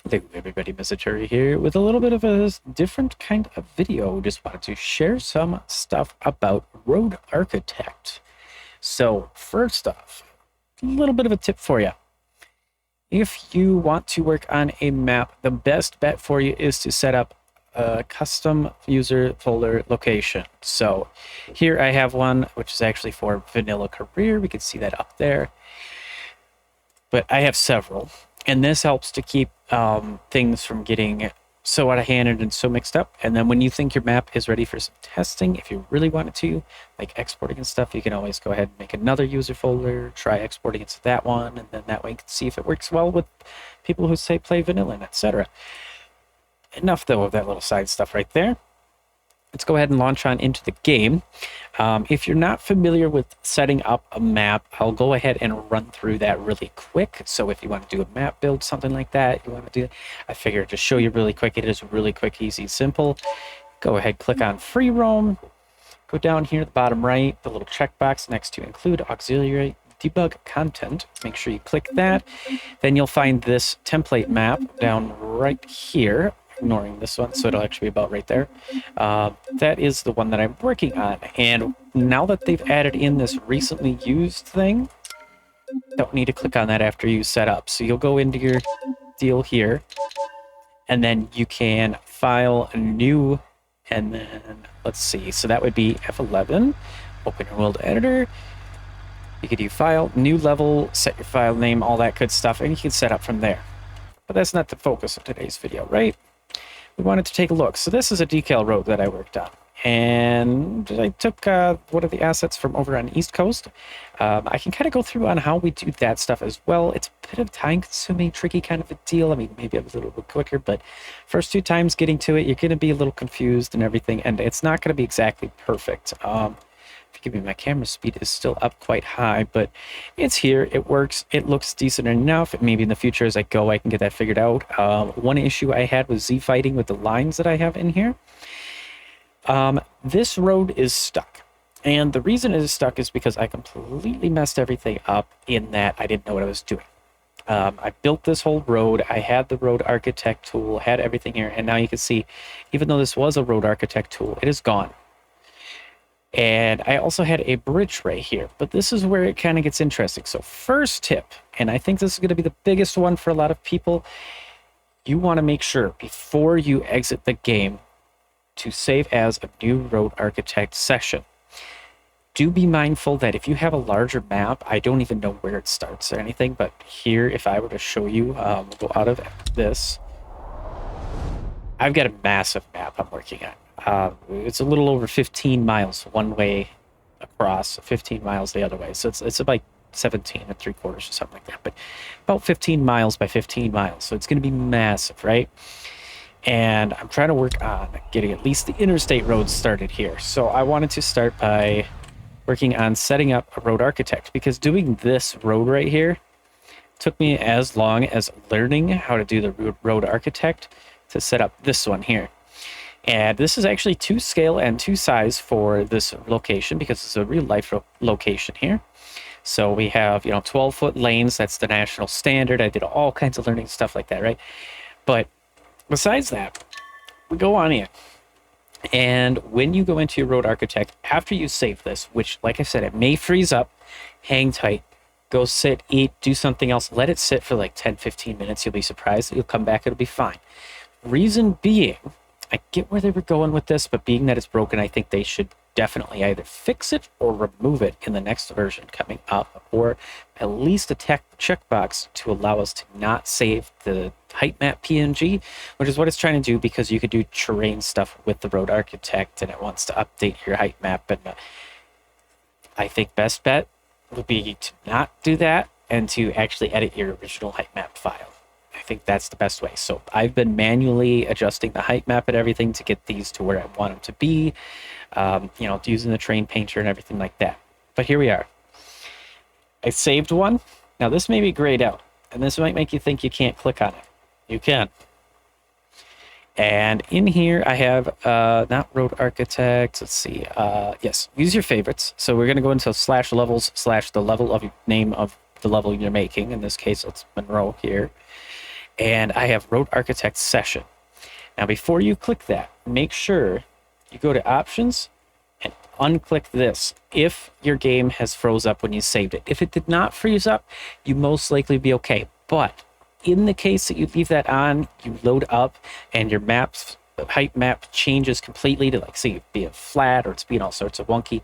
Hello everybody, Misaturi here with a little bit of a different kind of video. Just wanted to share some stuff about Road Architect. So first off, a little bit of a tip for you. If you want to work on a map, the best bet for you is to set up a custom user folder location. So here I have one, which is actually for vanilla career. We can see that up there. But I have several. And this helps to keep things from getting so out of hand and so mixed up. And then when you think your map is ready for some testing, if you really wanted to, like exporting and stuff, you can always go ahead and make another user folder, try exporting into that one, and then that way you can see if it works well with people who say play vanilla, and etc. Enough though of that little side stuff right there. Let's go ahead and launch on into the game. If you're not familiar with setting up a map, I'll go ahead and run through that really quick. So if you want to do a map build, something like that, you want to do, I figured to show you really quick. It is really quick, easy, simple. Go ahead, click on free roam. Go down here at the bottom right, the little checkbox next to include auxiliary debug content. Make sure you click that. Then you'll find this template map down right here. Ignoring this one, so it'll actually be about right there. That is the one that I'm working on, and now that they've added in this recently used thing, don't need to click on that after you set up. So you'll go into your deal here, and then you can file a new, and then let's see, so that would be F11, open your world editor. You could do file, new level, set your file name, all that good stuff, and you can set up from there. But that's not the focus of today's video, right? We wanted to take a look. So this is a decal road that I worked on. And I took one of the assets from over on the East Coast. I can kind of go through on how we do that stuff as well. It's a bit of time-consuming, tricky kind of a deal. I mean, maybe a little bit quicker, but first 2 times getting to it, you're going to be a little confused and everything, and it's not going to be exactly perfect. Forgive me, my camera speed is still up quite high, but it's here. It works. It looks decent enough. Maybe in the future as I go, I can get that figured out. One issue I had was Z-fighting with the lines that I have in here. This road is stuck. And the reason it is stuck is because I completely messed everything up in that I didn't know what I was doing. I built this whole road. I had the road architect tool, had everything here. And now you can see, even though this was a road architect tool, it is gone. And I also had a bridge right here, but this is where it kind of gets interesting. So first tip, and I think this is going to be the biggest one for a lot of people, you want to make sure before you exit the game to save as a new road architect session. Do be mindful that if you have a larger map, I don't even know where it starts or anything, but here, if I were to show you, we'll go out of this. I've got a massive map I'm working on. It's a little over 15 miles one way across, 15 miles the other way. So it's about 17 3/4 or something like that, but about 15 miles by 15 miles. So it's going to be massive, right? And I'm trying to work on getting at least the interstate roads started here. So I wanted to start by working on setting up a road architect, because doing this road right here took me as long as learning how to do the road architect to set up this one here. And this is actually 2 scale and 2 size for this location, because it's a real life location here. So we have, 12-foot lanes. That's the national standard. I did all kinds of learning stuff like that, right? But besides that, we go on in. And when you go into your road architect, after you save this, which, like I said, it may freeze up, hang tight, go sit, eat, do something else, let it sit for like 10, 15 minutes. You'll be surprised that you'll come back. It'll be fine. Reason being, I get where they were going with this, but being that it's broken, I think they should definitely either fix it or remove it in the next version coming up, or at least a checkbox to allow us to not save the height map PNG, which is what it's trying to do, because you could do terrain stuff with the road architect and it wants to update your height map. And I think best bet would be to not do that and to actually edit your original height map file. I think that's the best way. So I've been manually adjusting the height map and everything to get these to where I want them to be, using the terrain painter and everything like that. But here we are. I saved one. Now this may be grayed out, and this might make you think you can't click on it. You can. And in here I have, not road architect, let's see, yes, use your favorites. So we're going to go into /levels/ the level of name of the level you're making. In this case, it's Monroe here. and I have Road Architect Session. Now, before you click that, make sure you go to Options and unclick this if your game has froze up when you saved it. If it did not freeze up, you most likely be okay. But in the case that you leave that on, you load up and your map's height map changes completely to, like, say, being flat or it's being all sorts of wonky,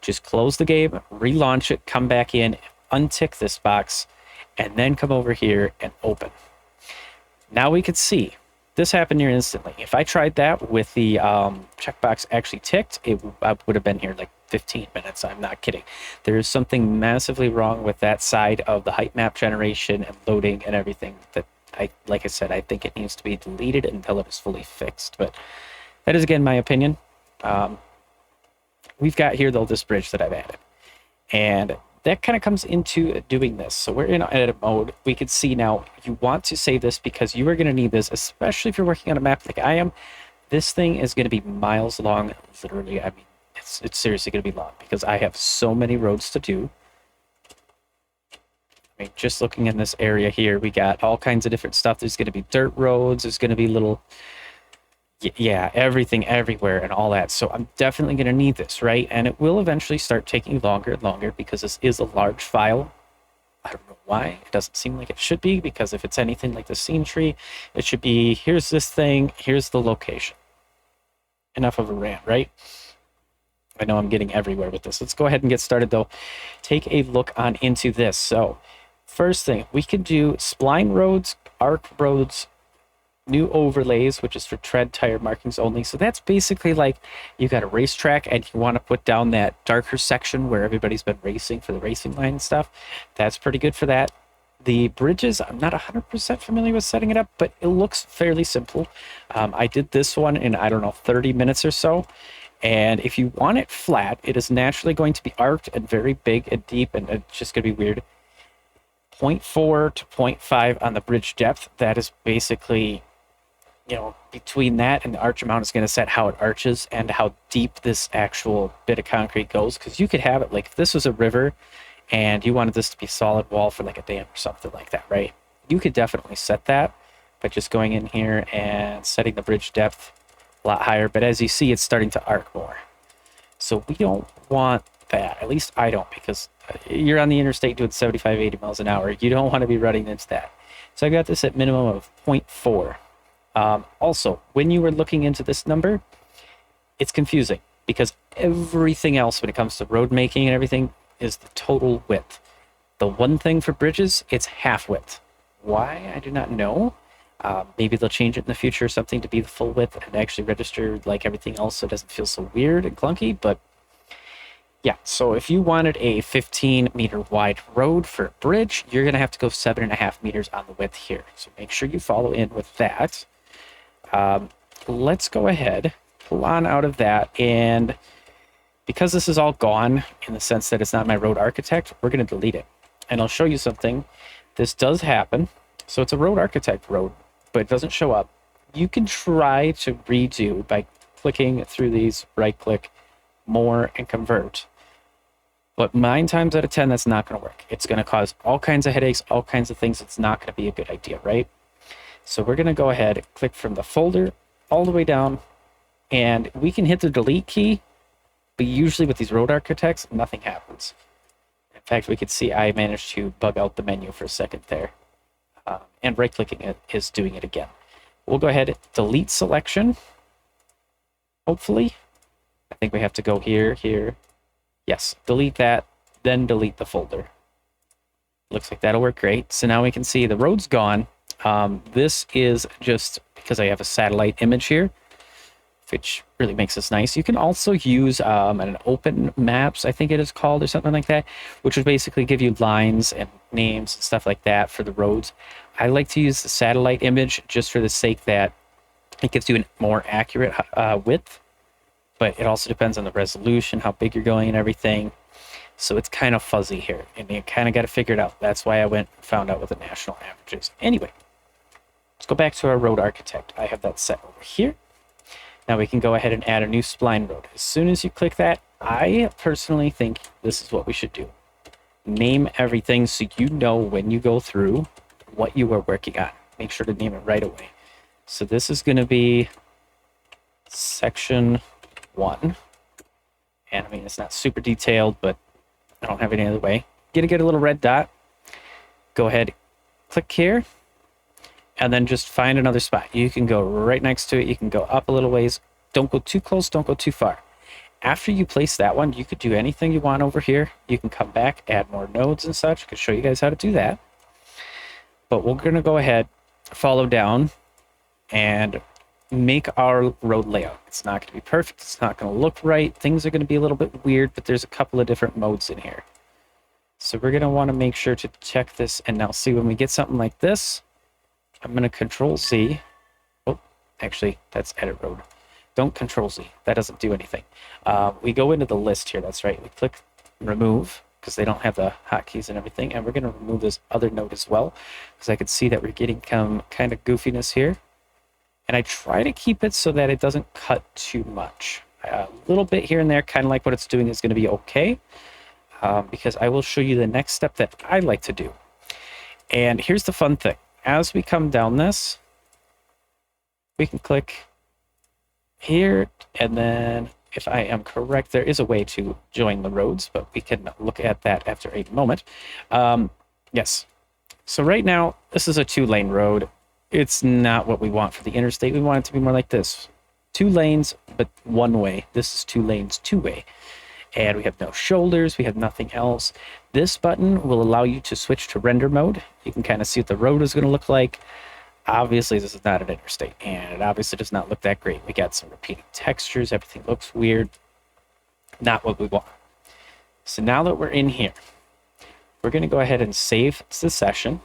just close the game, relaunch it, come back in, untick this box, and then come over here and open. Now we could see this happened here instantly. If I tried that with the checkbox actually ticked, I would have been here like 15 minutes. I'm not kidding. There is something massively wrong with that side of the height map generation and loading and everything that like I said, I think it needs to be deleted until it is fully fixed. But that is, again, my opinion. We've got here, though, this bridge that I've added. And that kind of comes into doing this. So we're in edit mode. We can see now you want to save this because you are going to need this, especially if you're working on a map like I am. This thing is going to be miles long, literally. I mean, it's seriously going to be long because I have so many roads to do. I mean, just looking in this area here, we got all kinds of different stuff. There's going to be dirt roads. There's going to be little, yeah, everything everywhere and all that. So I'm definitely going to need this, right? And it will eventually start taking longer and longer because this is a large file. I don't know why. It doesn't seem like it should be, because if it's anything like the scene tree, it should be, here's this thing, here's the location. Enough of a rant, right? I know I'm getting everywhere with this. Let's go ahead and get started, though. Take a look on into this. So first thing, we can do spline roads, arc roads, new overlays, which is for tread tire markings only. So that's basically like you got a racetrack and you want to put down that darker section where everybody's been racing for the racing line and stuff. That's pretty good for that. The bridges, I'm not 100% familiar with setting it up, but it looks fairly simple. I did this one in, I don't know, 30 minutes or so. And if you want it flat, it is naturally going to be arced and very big and deep, and it's just going to be weird. 0.4 to 0.5 on the bridge depth. That is basically, you know, between that and the arch amount is going to set how it arches and how deep this actual bit of concrete goes. Because you could have it like, if this was a river and you wanted this to be solid wall for like a dam or something like that, right? You could definitely set that by just going in here and setting the bridge depth a lot higher. But as you see, it's starting to arc more. So we don't want that. At least I don't, because you're on the interstate doing 75, 80 miles an hour. You don't want to be running into that. So I got this at minimum of 0.4. Also, when you were looking into this number, it's confusing because everything else when it comes to road making and everything is the total width. The one thing for bridges, it's half width. Why? I do not know. Maybe they'll change it in the future or something to be the full width and actually register like everything else so it doesn't feel so weird and clunky. But yeah, so if you wanted a 15-meter wide road for a bridge, you're going to have to go 7.5 meters on the width here. So make sure you follow in with that. Let's go ahead, pull on out of that, and because this is all gone in the sense that it's not my road architect, we're going to delete it. And I'll show you something. This does happen. So it's a road architect road, but it doesn't show up. You can try to redo by clicking through these, right-click, more, and convert. But 9 times out of 10, that's not going to work. It's going to cause all kinds of headaches, all kinds of things. It's not going to be a good idea, right? So we're going to go ahead, click from the folder all the way down, and we can hit the delete key, but usually with these road architects, nothing happens. In fact, we could see I managed to bug out the menu for a second there. And right-clicking it is doing it again. We'll go ahead, delete selection. Hopefully. I think we have to go here, here. Yes, delete that, then delete the folder. Looks like that'll work great. So now we can see the road's gone. This is just because I have a satellite image here, which really makes this nice. You can also use an open maps, I think it is called, or something like that, which would basically give you lines and names and stuff like that for the roads. I like to use the satellite image just for the sake that it gives you a more accurate width, but it also depends on the resolution, how big you're going and everything. So it's kind of fuzzy here, and you kind of got to figure it out. That's why I went and found out what the national averages. Anyway, let's go back to our road architect. I have that set over here. Now we can go ahead and add a new spline road. As soon as you click that, I personally think this is what we should do. Name everything so you know when you go through what you are working on. make sure to name it right away. So this is going to be section 1. And I mean, it's not super detailed, but I don't have any other way. You're going to get a little red dot. Go ahead, click here, and then just find another spot. You can go right next to it. You can go up a little ways. Don't go too close. Don't go too far. After you place that one, you could do anything you want over here. You can come back, add more nodes and such. I could show you guys how to do that. But we're going to go ahead, follow down, and make our road layout. It's not going to be perfect. It's not going to look right. Things are going to be a little bit weird, but there's a couple of different modes in here. So we're going to want to make sure to check this. And now see, when we get something like this, I'm going to Control Z. Oh, actually, that's edit road. Don't Control Z. That doesn't do anything. We go into the list here. That's right. We click remove because they don't have the hotkeys and everything. And we're going to remove this other node as well because I could see that we're getting kind of goofiness here. And I try to keep it so that it doesn't cut too much. A little bit here and there, kind of like what it's doing, is going to be okay. Because I will show you the next step that I like to do. And here's the fun thing. As we come down this, we can click here, and then if I am correct, there is a way to join the roads, but we can look at that after a moment. Yes. So right now, this is a 2-lane road. It's not what we want for the interstate. We want it to be more like this. 2 lanes, but 1 way. This is 2 lanes, 2-way. And we have no shoulders. We have nothing else. This button will allow you to switch to render mode. You can kind of see what the road is going to look like. Obviously, this is not an interstate, and it obviously does not look that great. We got some repeating textures. Everything looks weird. Not what we want. So now that we're in here, we're going to go ahead and save the session.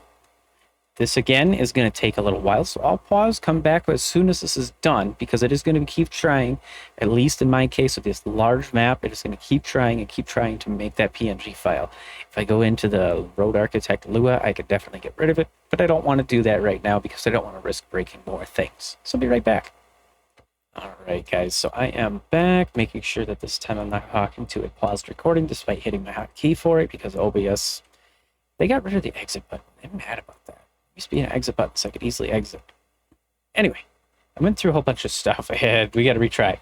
This, again, is going to take a little while, so I'll pause, come back as soon as this is done, because it is going to keep trying, at least in my case with this large map, it is going to keep trying and keep trying to make that PNG file. If I go into the Road Architect Lua, I could definitely get rid of it, but I don't want to do that right now because I don't want to risk breaking more things. So I'll be right back. All right, guys, so I am back, making sure that this time I'm not talking to a paused recording despite hitting my hotkey for it, because OBS, they got rid of the exit button. I'm mad about that. Used to be an exit button so I could easily exit. Anyway, I went through a whole bunch of stuff. We got to retry.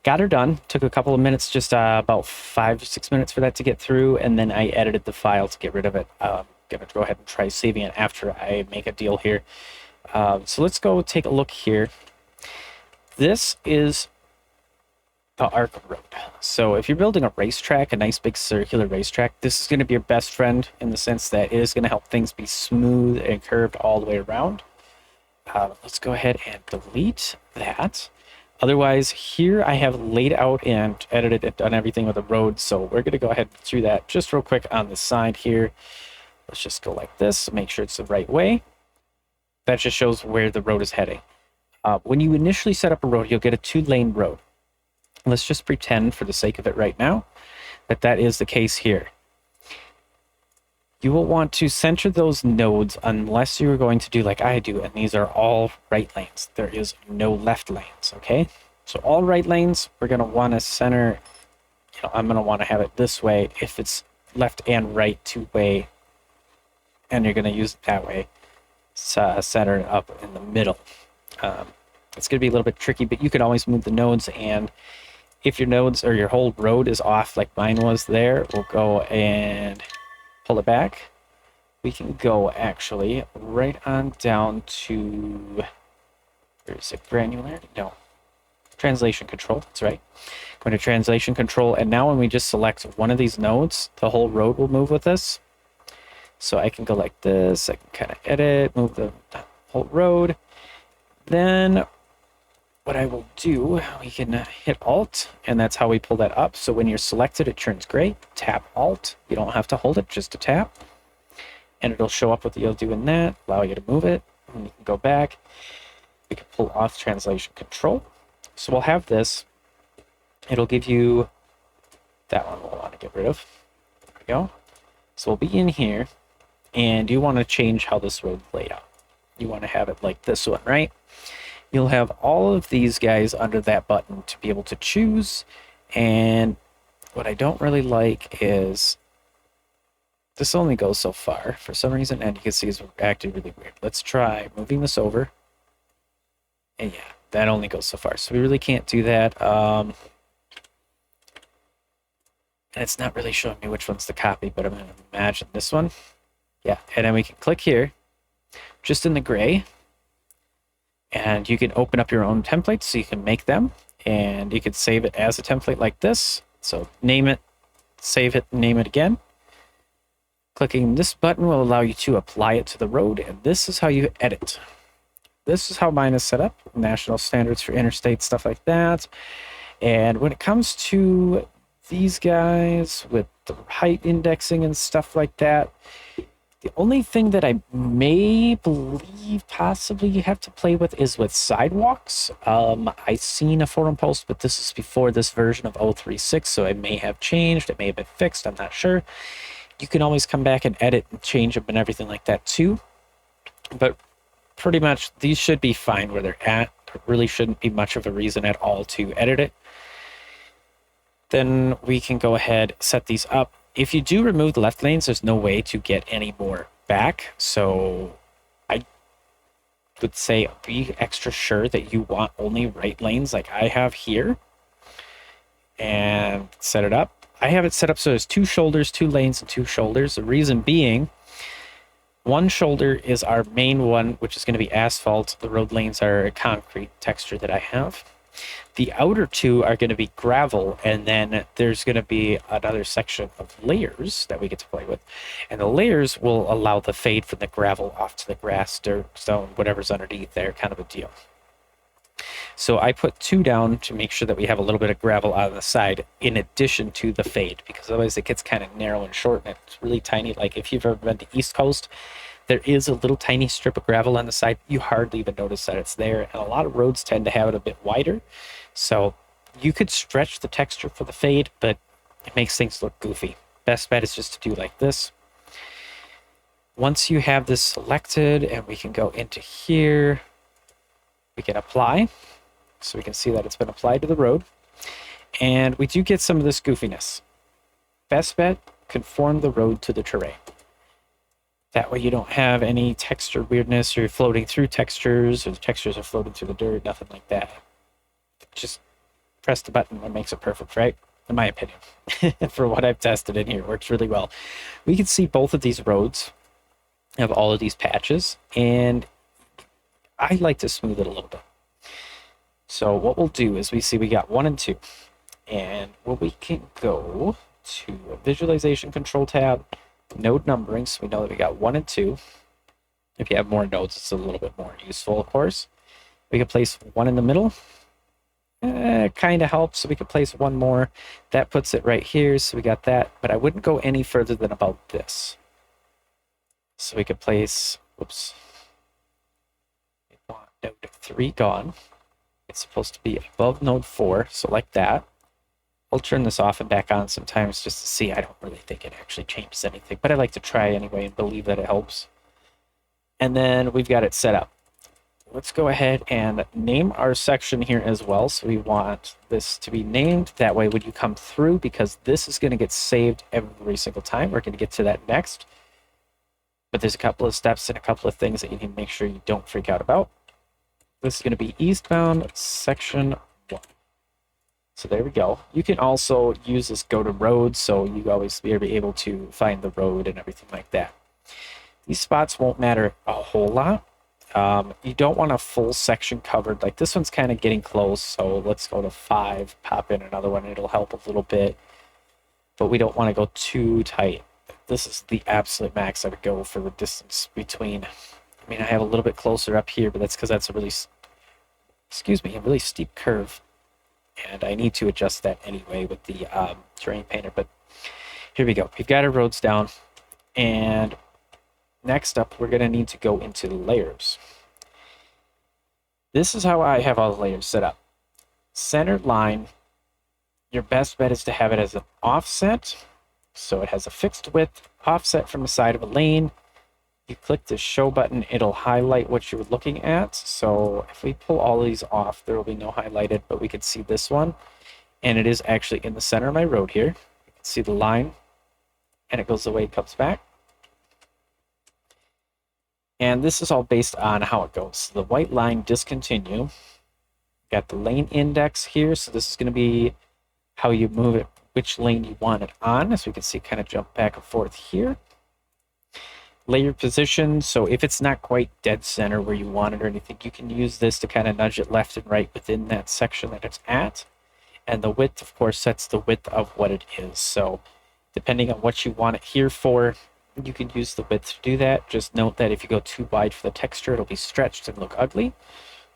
Got her done. Took a couple of minutes, just about 5 or 6 minutes for that to get through, and then I edited the file to get rid of it. I'm going to go ahead and try saving it after I make a deal here. So let's go take a look here. This is the arc road. So if you're building a racetrack, a nice big circular racetrack, this is going to be your best friend in the sense that it is going to help things be smooth and curved all the way around. Let's go ahead and delete that. Otherwise, here I have laid out and edited and done everything with the road, so we're going to go ahead and do that just real quick on the side here. Let's just go like this, make sure it's the right way. That just shows where the road is heading. When you initially set up a road, you'll get a 2-lane road. Let's just pretend, for the sake of it right now, that that is the case here. You will want to center those nodes unless you're going to do like I do, and these are all right lanes. There is no left lanes, okay? So all right lanes, we're going to want to center, I'm going to want to have it this way if it's left and right 2-way, and you're going to use it that way, center it up in the middle. It's going to be a little bit tricky, but you can always move the nodes, and if your nodes or your whole road is off like mine was there, we'll go and pull it back. We can go actually right on down to, where is it, granularity? No, translation control, that's right. Go to translation control, and now when we just select one of these nodes, the whole road will move with us. So I can go like this, I can kind of edit, move the whole road. Then what I will do, we can hit Alt, and that's how we pull that up. So when you're selected, it turns gray. Tap Alt. You don't have to hold it, just a tap. And it'll show up what you'll do in that, allow you to move it. And you can go back. We can pull off translation control. So we'll have this. It'll give you that one we'll want to get rid of. There we go. So we'll be in here, and you want to change how this road laid out. You want to have it like this one, right? You'll have all of these guys under that button to be able to choose. And what I don't really like is this only goes so far for some reason, and you can see it's acting really weird. Let's try moving this over. And yeah, that only goes so far. So we really can't do that. And it's not really showing me which one's the copy, but I'm going to imagine this one. Yeah, and then we can click here, just in the gray, and you can open up your own templates, so you can make them, and you can save it as a template like this. So name it, save it, name it again. Clicking this button will allow you to apply it to the road, and this is how you edit. This is how mine is set up, national standards for interstate, stuff like that. And when it comes to these guys with the height indexing and stuff like that, the only thing that I may believe possibly you have to play with is with sidewalks. I seen a forum post, but this is before this version of 0.36, so it may have changed, it may have been fixed, I'm not sure. You can always come back and edit and change them and everything like that too. But pretty much these should be fine where they're at. There really shouldn't be much of a reason at all to edit it. Then we can go ahead, set these up. If you do remove the left lanes, there's no way to get any more back. So I would say be extra sure that you want only right lanes like I have here. And set it up. I have it set up so there's 2 shoulders, 2 lanes, and 2 shoulders. The reason being, one shoulder is our main one, which is going to be asphalt. The road lanes are a concrete texture that I have. The outer 2 are going to be gravel, and then there's going to be another section of layers that we get to play with. And the layers will allow the fade from the gravel off to the grass, dirt, stone, whatever's underneath there, kind of a deal. So I put 2 down to make sure that we have a little bit of gravel on the side in addition to the fade, because otherwise it gets kind of narrow and short and it's really tiny. Like if you've ever been to East Coast, there is a little tiny strip of gravel on the side. You hardly even notice that it's there, and a lot of roads tend to have it a bit wider. So you could stretch the texture for the fade, but it makes things look goofy. Best bet is just to do like this. Once you have this selected, and we can go into here, we can apply. So we can see that it's been applied to the road. And we do get some of this goofiness. Best bet, conform the road to the terrain. That way you don't have any texture weirdness, or you're floating through textures, or the textures are floating through the dirt, nothing like that. Just press the button and it makes it perfect, right? In my opinion. For what I've tested in here, it works really well. We can see both of these roads have all of these patches, and I like to smooth it a little bit. So what we'll do is we see we got 1 and 2. And we can go to a visualization control tab, node numbering, so we know that we got 1 and 2. If you have more nodes, it's a little bit more useful, of course. We can place 1 in the middle. Kind of helps, so we could place 1 more. That puts it right here, so we got that. But I wouldn't go any further than about this. So we could place, whoops. We want node 3 gone. It's supposed to be above node 4, so like that. I'll turn this off and back on sometimes just to see. I don't really think it actually changes anything, but I like to try anyway and believe that it helps. And then we've got it set up. Let's go ahead and name our section here as well. So we want this to be named. That way when you come through, because this is going to get saved every single time. We're going to get to that next. But there's a couple of steps and a couple of things that you need to make sure you don't freak out about. This is going to be eastbound section 1. So there we go. You can also use this go to road, so you always be able to find the road and everything like that. These spots won't matter a whole lot. You don't want a full section covered. Like this one's kind of getting close, so let's go to 5, pop in another one. It'll help a little bit, but we don't want to go too tight. This is the absolute max I would go for the distance between. I mean, I have a little bit closer up here, but that's because that's a really, a really steep curve. And I need to adjust that anyway with the terrain painter. But here we go. We've got our roads down. And next up, we're going to need to go into layers. This is how I have all the layers set up. Centered line, your best bet is to have it as an offset. So it has a fixed width, offset from the side of a lane. You click the show button, it'll highlight what you're looking at. So if we pull all these off, there will be no highlighted, but we can see this one. And it is actually in the center of my road here. You can see the line, and it goes away, it comes back. And this is all based on how it goes. So the white line discontinue. Got the lane index here. So this is going to be how you move it, which lane you want it on. As we can see, kind of jump back and forth here. Layer position. So if it's not quite dead center where you want it or anything, you can use this to kind of nudge it left and right within that section that it's at. And the width, of course, sets the width of what it is. So depending on what you want it here for, you can use the width to do that. Just note that if you go too wide for the texture, it'll be stretched and look ugly.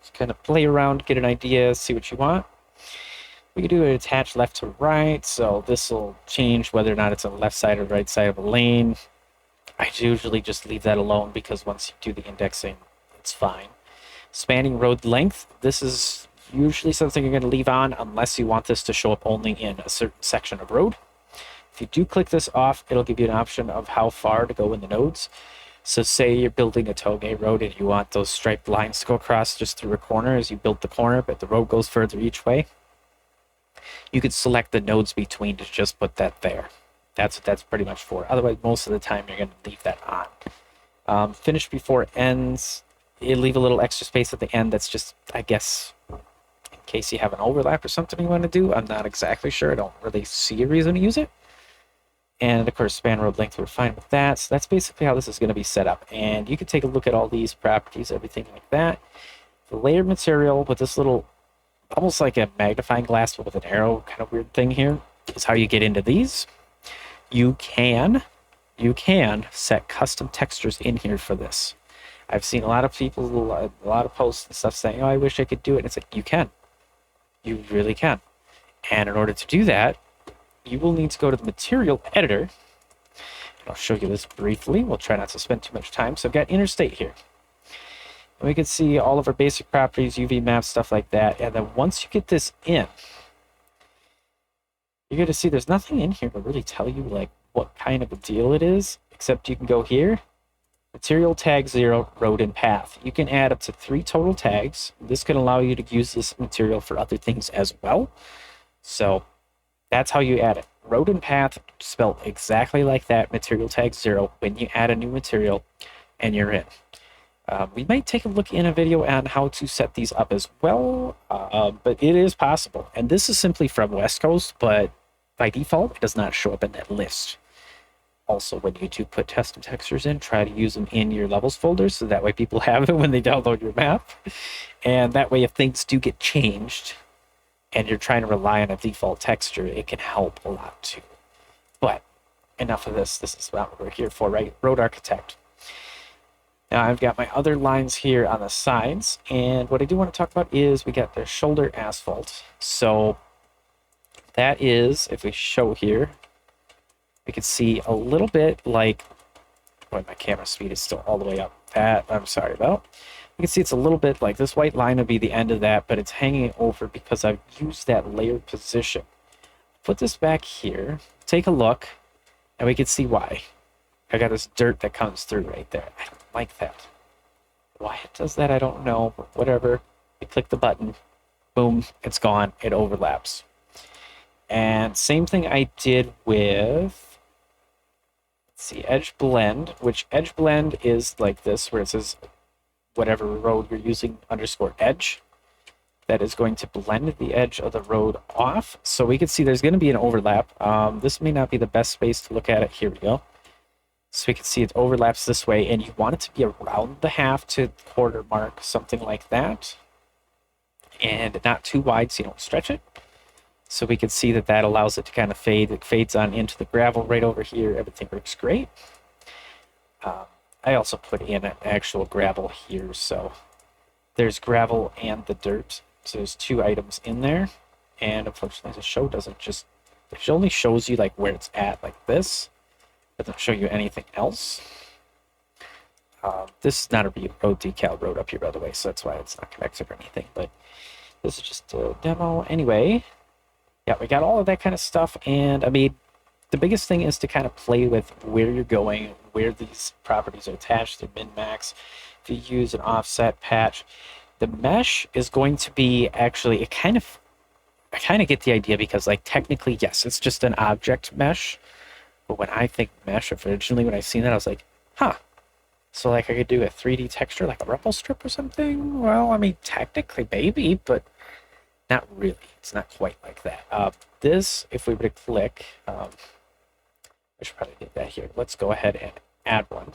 Just kind of play around, get an idea, see what you want. We can do it attach left to right, so this will change whether or not it's on the left side or right side of a lane. I usually just leave that alone because once you do the indexing, it's fine. Spanning road length, this is usually something you're going to leave on unless you want this to show up only in a certain section of road. If you do click this off, it'll give you an option of how far to go in the nodes. So say you're building a tollgate road and you want those striped lines to go across just through a corner as you build the corner, but the road goes further each way. You could select the nodes between to just put that there. That's what that's pretty much for. Otherwise, most of the time, you're going to leave that on. Finish before it ends. You leave a little extra space at the end. That's just, I guess, in case you have an overlap or something you want to do. I'm not exactly sure. I don't really see a reason to use it. And, of course, span road length, we're fine with that. So that's basically how this is going to be set up. And you can take a look at all these properties, everything like that. The layered material with this little, almost like a magnifying glass, but with an arrow kind of weird thing here, is how you get into these. You can set custom textures in here for this. I've seen a lot of people, a lot of posts and stuff saying, oh, I wish I could do it. And it's like, you can. You really can. And in order to do that, you will need to go to the material editor. I'll show you this briefly. We'll try not to spend too much time. So I've got interstate here. And we can see all of our basic properties, UV maps, stuff like that. And then once you get this in, you're going to see there's nothing in here to really tell you like what kind of a deal it is, except you can go here, material tag 0, road and path. You can add up to 3 total tags. This can allow you to use this material for other things as well. So that's how you add it. Road and path spelled exactly like that, material tag 0, when you add a new material and you're in. We might take a look in a video on how to set these up as well, but it is possible. And this is simply from West Coast, but by default, it does not show up in that list. Also, when you do put custom textures in, try to use them in your levels folder, so that way people have it when they download your map. And that way, if things do get changed, and you're trying to rely on a default texture, it can help a lot too. But enough of this. This is what we're here for, right? Road Architect. Now I've got my other lines here on the sides, and what I do want to talk about is we got the shoulder asphalt. So that is, if we show here, we can see a little bit like, boy, my camera speed is still all the way up. That I'm sorry about. You can see it's a little bit like this white line would be the end of that, but it's hanging over because I've used that layered position. Put this back here, take a look, and we can see why. I got this dirt that comes through right there. I don't like that. Why it does that, I don't know, but whatever. You click the button, boom, it's gone, it overlaps. And same thing I did with, let's see, edge blend, which edge blend is like this, where it says whatever road you're using _edge. That is going to blend the edge of the road off. So we can see there's going to be an overlap. This may not be the best space to look at it. Here we go. So we can see it overlaps this way, and you want it to be around the half to quarter mark, something like that. And not too wide so you don't stretch it. So we can see that that allows it to kind of fade. It fades on into the gravel right over here. Everything works great. I also put in an actual gravel here. So there's gravel and the dirt. So there's 2 items in there. And unfortunately, the show doesn't just, it only shows you like where it's at like this. It doesn't show you anything else. This is not a road decal road up here, by the way, so that's why it's not connected or anything. But this is just a demo anyway. Yeah, we got all of that kind of stuff. And I mean, the biggest thing is to kind of play with where you're going, where these properties are attached to min-max. If you use an offset patch, the mesh is going to be actually, I kind of get the idea because like technically, yes, it's just an object mesh. But when I think mesh, originally when I seen that, I was like, huh, So like I could do a 3D texture like a rumble strip or something. Well, I mean, technically maybe, but not really. It's not quite like that. This, if we were to click, I should probably do that here. Let's go ahead and add one.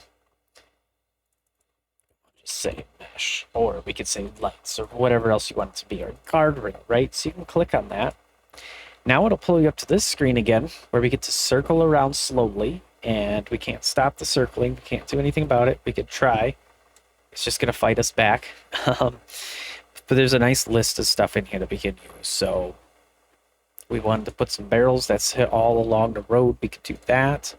Just say mesh, or we could say lights, or whatever else you want it to be, or guardrail, right? So you can click on that. Now it'll pull you up to this screen again, where we get to circle around slowly, and we can't stop the circling. We can't do anything about it. We could try. It's just going to fight us back. But there's a nice list of stuff in here that we can use. So we wanted to put some barrels that's hit all along the road. We could do that.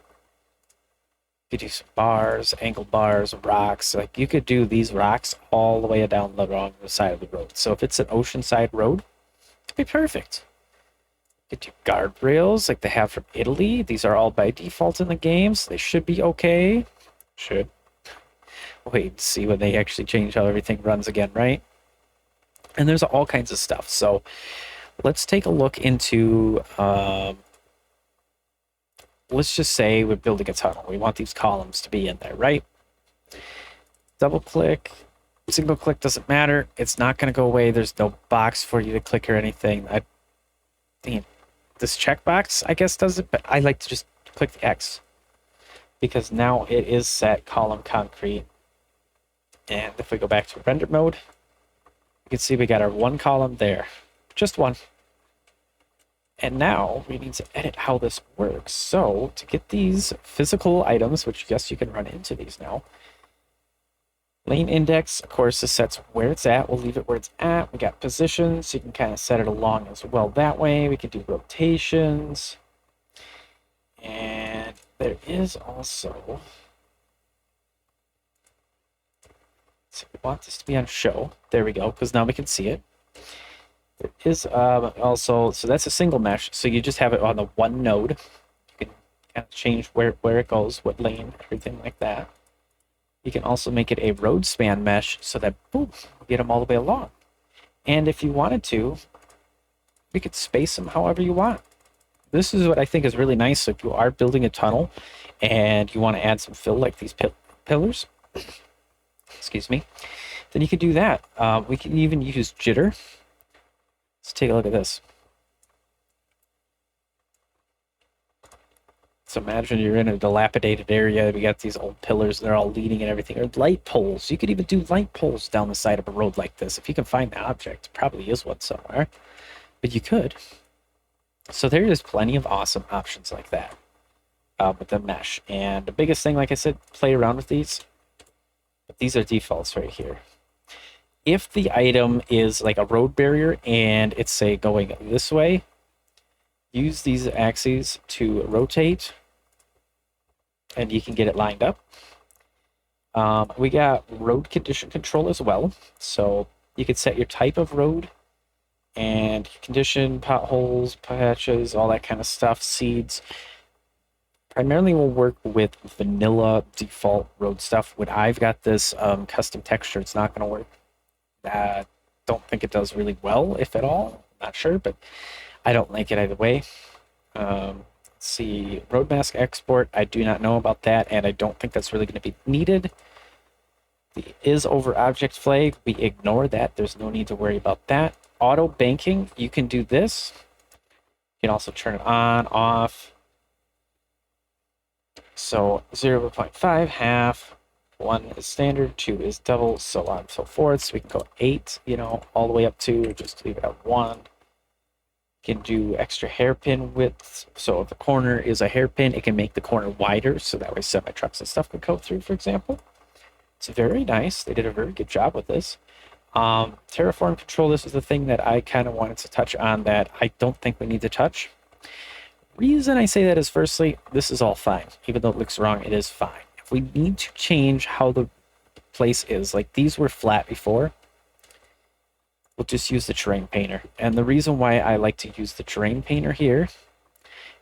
You could do some bars, angle bars, rocks. Like you could do these rocks all the way down the wrong side of the road. So if it's an oceanside road, it'd be perfect. You could do guardrails like they have from Italy. These are all by default in the game, so they should be okay. Should. Wait and see when they actually change how everything runs again, right? And there's all kinds of stuff. So let's take a look into, let's just say we're building a tunnel. We want these columns to be in there, right? Double click, single click, doesn't matter. It's not going to go away. There's no box for you to click or anything. This checkbox, I guess, does it, but I like to just click the X because now it is set column concrete. And if we go back to render mode, you can see we got our one column there, just one. And now we need to edit how this works. So to get these physical items, which yes, you can run into these now. Lane index, of course, this sets where it's at. We'll leave it where it's at. We got positions, so you can kind of set it along as well that way. We can do rotations. And there is also, so we want this to be on show. There we go, because now we can see it. There is also, so that's a single mesh, so you just have it on the one node. You can kind of change where it goes, what lane, everything like that. You can also make it a road span mesh so that, boom, you get them all the way along. And if you wanted to, you could space them however you want. This is what I think is really nice. So if you are building a tunnel and you want to add some fill like these pillars, excuse me, then you can do that. We can even use jitter. Let's take a look at this. So imagine you're in a dilapidated area. We got these old pillars. They're all leaning and everything. Or light poles. You could even do light poles down the side of a road like this. If you can find the object, probably is one somewhere. But you could. So there is plenty of awesome options like that with the mesh. And the biggest thing, like I said, play around with these. But these are defaults right here. If the item is like a road barrier and it's, say, going this way, use these axes to rotate. And you can get it lined up. We got road condition control as well. So you can set your type of road and condition, potholes, patches, all that kind of stuff, seeds. Primarily will work with vanilla default road stuff. When I've got this custom texture, it's not going to work. I don't think it does really well, if at all. Not sure, but I don't like it either way. See, road mask export, I do not know about that, and I don't think that's really going to be needed. The is over object flag, we ignore that. There's no need to worry about that. Auto banking, you can do this. You can also turn it on, off. So 0.5, half, 1 is standard, 2 is double, so on and so forth. So we can go 8, all the way up to, just leave it at 1. Can do extra hairpin width. So if the corner is a hairpin, it can make the corner wider, so that way semi-trucks and stuff could go through, for example. It's very nice. They did a very good job with this. Terraform control, this is the thing that I kind of wanted to touch on that I don't think we need to touch. Reason I say that is, firstly, this is all fine. Even though it looks wrong, it is fine. If we need to change how the place is, like these were flat before, we'll just use the terrain painter. And the reason why I like to use the terrain painter here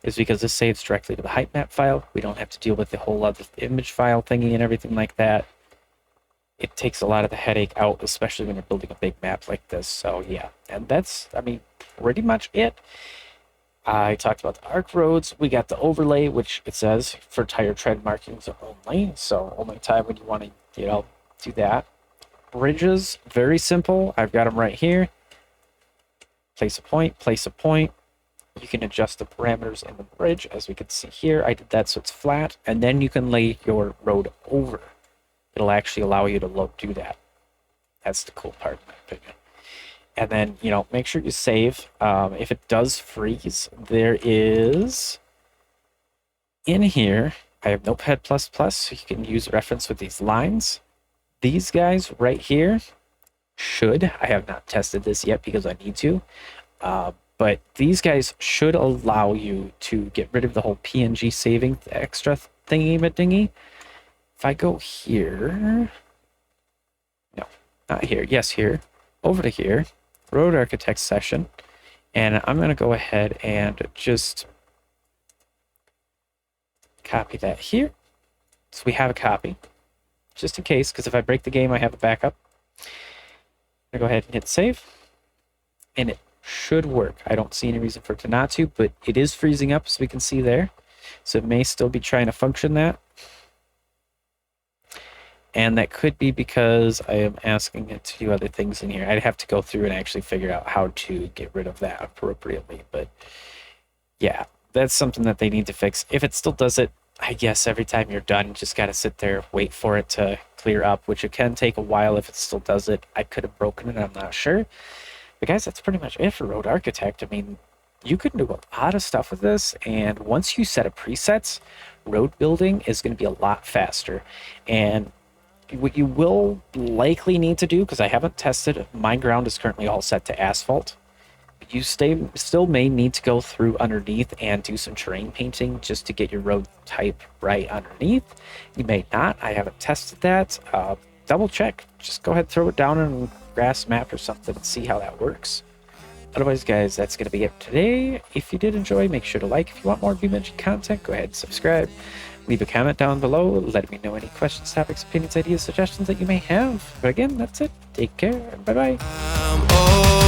is because this saves directly to the height map file. We don't have to deal with the whole other image file thingy and everything like that. It takes a lot of the headache out, especially when you're building a big map like this. So yeah, and that's, pretty much it. I talked about the arc roads. We got the overlay, which it says for tire tread markings only. So only time when you want to you know, do that. Bridges, very simple. I've got them right here. Place a point, place a point. You can adjust the parameters in the bridge, as we can see here. I did that so it's flat, and then you can lay your road over. It'll actually allow you to do that. That's the cool part, in my opinion. And then, you know, make sure you save. If it does freeze, there is in here, I have Notepad++, so you can use reference with these lines. These guys right here should, I have not tested this yet because I need to, but these guys should allow you to get rid of the whole PNG saving extra thingy-ma-dingy. If I go here, no, not here, yes, here, over to here, Road Architect session, and I'm going to go ahead and just copy that here. So we have a copy, just in case, because if I break the game, I have a backup. I'm going to go ahead and hit save, and it should work. I don't see any reason for it to not to, but it is freezing up, as we can see there. So it may still be trying to function that. And that could be because I am asking it to do other things in here. I'd have to go through and actually figure out how to get rid of that appropriately. But yeah, that's something that they need to fix. If it still does it, I guess every time you're done, you just got to sit there, wait for it to clear up, which it can take a while if it still does it. I could have broken it, I'm not sure. But guys, that's pretty much it for Road Architect. I mean, you can do a lot of stuff with this, and once you set up presets, road building is going to be a lot faster. And what you will likely need to do, because I haven't tested, my ground is currently all set to asphalt. You still may need to go through underneath and do some terrain painting just to get your road type right underneath. You may not. I haven't tested that. Double check. Just go ahead and throw it down on a grass map or something and see how that works. Otherwise, guys, that's going to be it today. If you did enjoy, make sure to like. If you want more BeamNG content, go ahead and subscribe. Leave a comment down below, letting me know any questions, topics, opinions, ideas, suggestions that you may have. But again, that's it. Take care. Bye-bye.